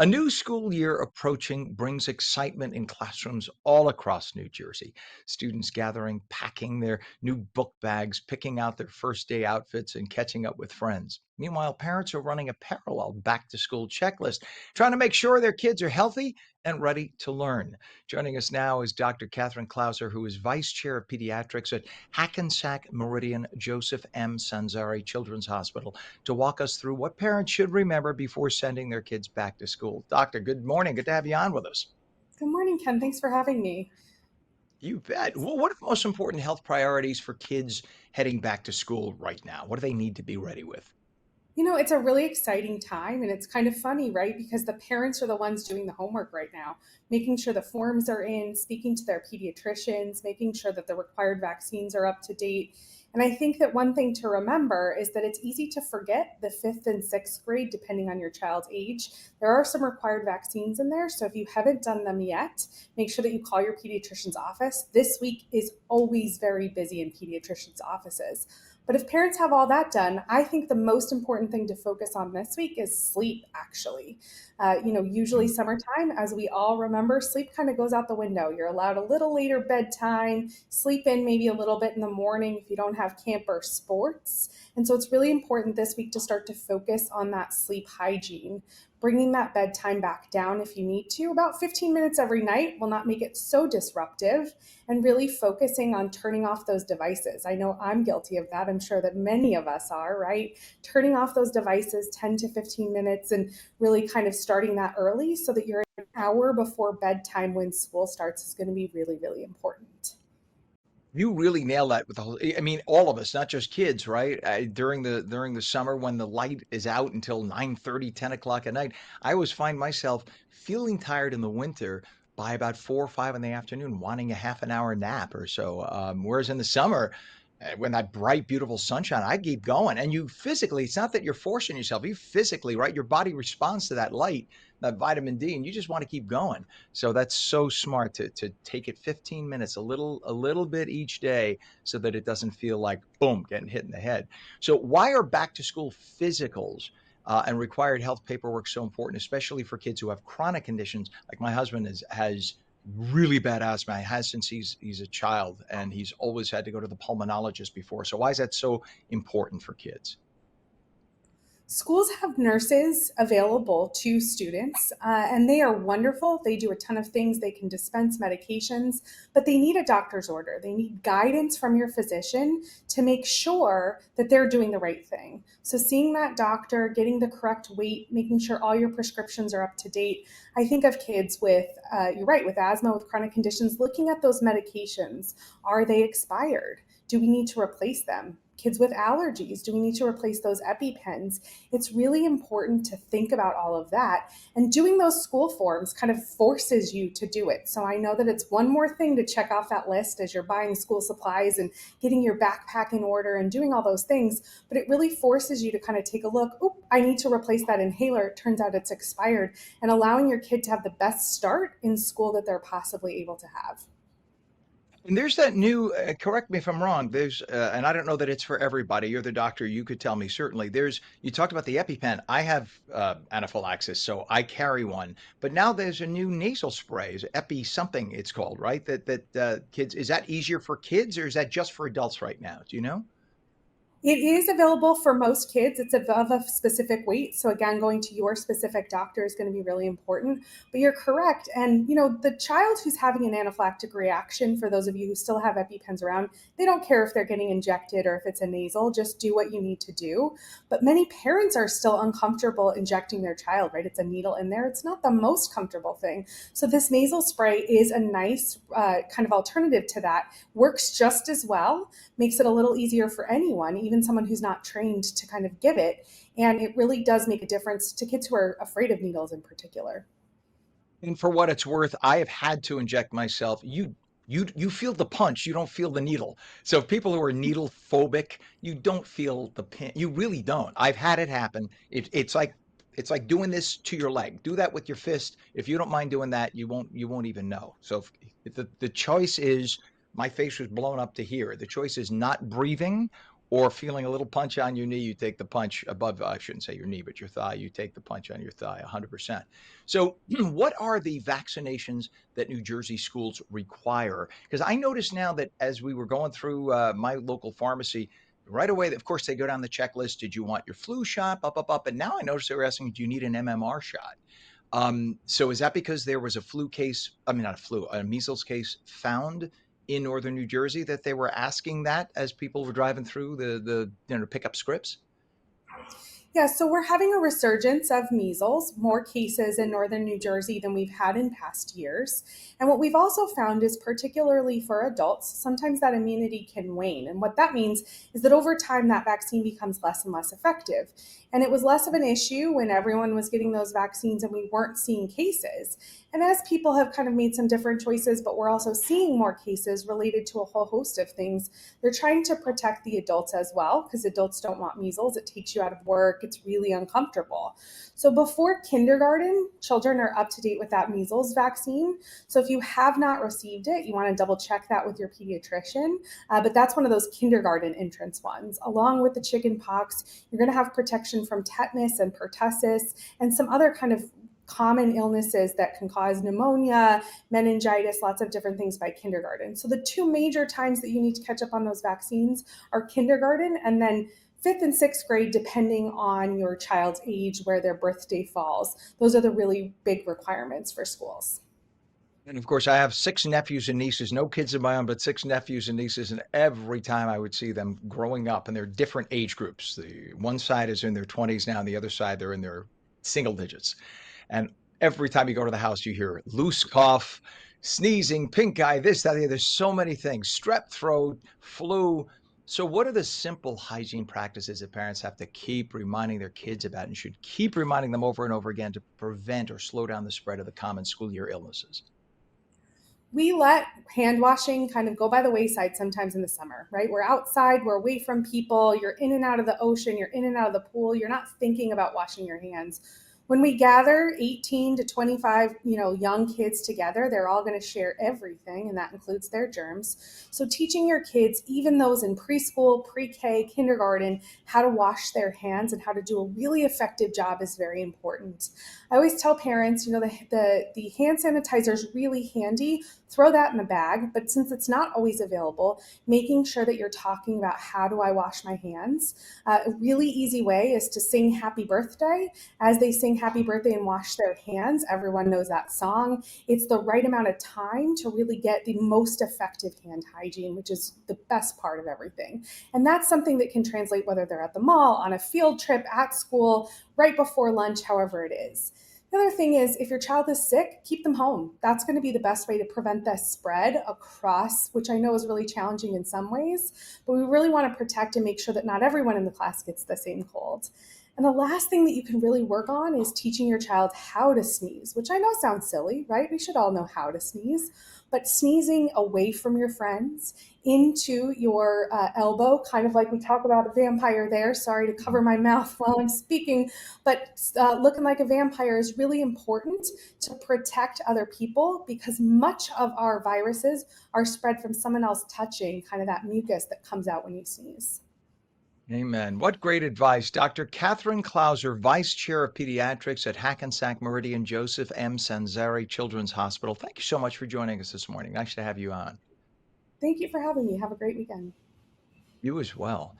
A new school year approaching brings excitement in classrooms all across New Jersey. Students gathering, packing their new book bags, picking out their first day outfits, and catching up with friends. Meanwhile, parents are running a parallel back to school checklist, trying to make sure their kids are healthy and ready to learn. Joining us now is Dr. Katharine Clouser, who is Vice Chair of Pediatrics at Hackensack Meridian Joseph M. Sanzari Children's Hospital, to walk us through what parents should remember before sending their kids back to school. Doctor, good morning. Good to have you on with us. Good morning, Ken. Thanks for having me. You bet. Well, what are the most important health priorities for kids heading back to school right now? What do they need to be ready with? It's a really exciting time and it's kind of funny, right? Because the parents are the ones doing the homework right now, making sure the forms are in, speaking to their pediatricians, making sure that the required vaccines are up to date. And I think that one thing to remember is that it's easy to forget the fifth and sixth grade, depending on your child's age. There are some required vaccines in there. So if you haven't done them yet, make sure that you call your pediatrician's office. This week is always very busy in pediatricians' offices. But if parents have all that done, I think the most important thing to focus on this week is sleep, actually. Usually summertime, as we all remember, sleep kind of goes out the window. You're allowed a little later bedtime, sleep in maybe a little bit in the morning if you don't have camp or sports. And so it's really important this week to start to focus on that sleep hygiene, bringing that bedtime back down if you need to. About 15 minutes every night will not make it so disruptive, and really focusing on turning off those devices. I know I'm guilty of that. I'm sure that many of us are, right? Turning off those devices 10 to 15 minutes and really kind of starting that early so that you're an hour before bedtime when school starts is going to be really, really important. You really nail that with the whole, I mean, all of us, not just kids, right? During the summer when the light is out until 9:30, 10 o'clock at night, I always find myself feeling tired in the winter by about 4 or 5 in the afternoon, wanting a half an hour nap or so. Whereas in the summer, when that bright, beautiful sunshine, I keep going. And you physically, it's not that you're forcing yourself, you physically, right? Your body responds to that light, that vitamin D, and you just want to keep going. So that's so smart to take it 15 minutes, a little bit each day, so that it doesn't feel like boom, getting hit in the head. So why are back to school physicals and required health paperwork so important, especially for kids who have chronic conditions? Like my husband has really bad asthma. He has since he's a child, and he's always had to go to the pulmonologist before. So why is that so important for kids? Schools have nurses available to students, and they are wonderful. They do a ton of things. They can dispense medications, but they need a doctor's order. They need guidance from your physician to make sure that they're doing the right thing. So, seeing that doctor, getting the correct weight, making sure all your prescriptions are up to date. I think of kids with, you're right, with asthma, with chronic conditions, looking at those medications. Are they expired? Do we need to replace them? Kids with allergies, do we need to replace those EpiPens? It's really important to think about all of that. And doing those school forms kind of forces you to do it. So I know that it's one more thing to check off that list as you're buying school supplies and getting your backpack in order and doing all those things. But it really forces you to kind of take a look. Oop, I need to replace that inhaler. It turns out it's expired. And allowing your kid to have the best start in school that they're possibly able to have. And there's that new, correct me if I'm wrong, and I don't know that it's for everybody. You're the doctor, you could tell me certainly. You talked about the EpiPen. I have anaphylaxis, so I carry one. But now there's a new nasal spray, is Epi something it's called, right? That kids, is that easier for kids, or is that just for adults right now? Do you know? It is available for most kids. It's above a specific weight. So again, going to your specific doctor is going to be really important. But you're correct. And the child who's having an anaphylactic reaction, for those of you who still have EpiPens around, they don't care if they're getting injected or if it's a nasal, just do what you need to do. But many parents are still uncomfortable injecting their child, right? It's a needle in there. It's not the most comfortable thing. So this nasal spray is a nice kind of alternative to that. Works just as well, makes it a little easier for anyone, even someone who's not trained, to kind of give it. And it really does make a difference to kids who are afraid of needles in particular. And for what it's worth, I have had to inject myself. You feel the punch, you don't feel the needle. So people who are needle phobic, you don't feel the pin. You really don't. I've had it happen. It's like doing this to your leg. Do that with your fist. If you don't mind doing that, you won't even know. So if the choice is, my face was blown up to here. The choice is not breathing or feeling a little punch on your knee, you take the punch above, I shouldn't say your knee, but your thigh, you take the punch on your thigh 100%. So, what are the vaccinations that New Jersey schools require? Because I noticed now that as we were going through my local pharmacy, right away, of course, they go down the checklist. Did you want your flu shot? Up, up, up. And now I noticed they were asking, do you need an MMR shot? So is that because there was a flu case, I mean, not a flu, a measles case found in northern New Jersey that they were asking that as people were driving through to pick up scripts? Yeah, so we're having a resurgence of measles, more cases in northern New Jersey than we've had in past years. And what we've also found is, particularly for adults, sometimes that immunity can wane. And what that means is that over time, that vaccine becomes less and less effective. And it was less of an issue when everyone was getting those vaccines and we weren't seeing cases. And as people have kind of made some different choices, but we're also seeing more cases related to a whole host of things, they're trying to protect the adults as well, because adults don't want measles. It takes you out of work. It's really uncomfortable. So before kindergarten, children are up to date with that measles vaccine. So if you have not received it, you want to double check that with your pediatrician. But that's one of those kindergarten entrance ones. Along with the chicken pox, you're going to have protection from tetanus and pertussis and some other kind of common illnesses that can cause pneumonia, meningitis, lots of different things by kindergarten. So the two major times that you need to catch up on those vaccines are kindergarten and then fifth and sixth grade, depending on your child's age, where their birthday falls. Those are the really big requirements for schools. And of course, I have six nephews and nieces, no kids of my own, but six nephews and nieces. And every time I would see them growing up, and they're different age groups. The one side is in their 20s now, and the other side, they're in their single digits. And every time you go to the house, you hear loose cough, sneezing, pink eye, this, that, the other. There's so many things, strep throat, flu. So, what are the simple hygiene practices that parents have to keep reminding their kids about and should keep reminding them over and over again to prevent or slow down the spread of the common school year illnesses? We let hand washing kind of go by the wayside sometimes in the summer, right? We're outside, we're away from people, you're in and out of the ocean, you're in and out of the pool, you're not thinking about washing your hands. When we gather 18 to 25, young kids together, they're all going to share everything, and that includes their germs. So teaching your kids, even those in preschool, pre-K, kindergarten, how to wash their hands and how to do a really effective job is very important. I always tell parents, the hand sanitizer is really handy. Throw that in the bag, but since it's not always available, making sure that you're talking about how do I wash my hands. A really easy way is to sing happy birthday. As they sing happy birthday and wash their hands, everyone knows that song. It's the right amount of time to really get the most effective hand hygiene, which is the best part of everything. And that's something that can translate whether they're at the mall, on a field trip, at school, right before lunch, however it is. The other thing is, if your child is sick, keep them home. That's going to be the best way to prevent this spread across, which I know is really challenging in some ways, but we really want to protect and make sure that not everyone in the class gets the same cold. And the last thing that you can really work on is teaching your child how to sneeze, which I know sounds silly, right? We should all know how to sneeze, but sneezing away from your friends into your elbow, kind of like we talk about a vampire there. Sorry to cover my mouth while I'm speaking, but looking like a vampire is really important to protect other people because much of our viruses are spread from someone else touching kind of that mucus that comes out when you sneeze. Amen. What great advice. Dr. Katharine Clouser, Vice Chair of Pediatrics at Hackensack Meridian Joseph M. Sanzari Children's Hospital. Thank you so much for joining us this morning. Nice to have you on. Thank you for having me. Have a great weekend. You as well.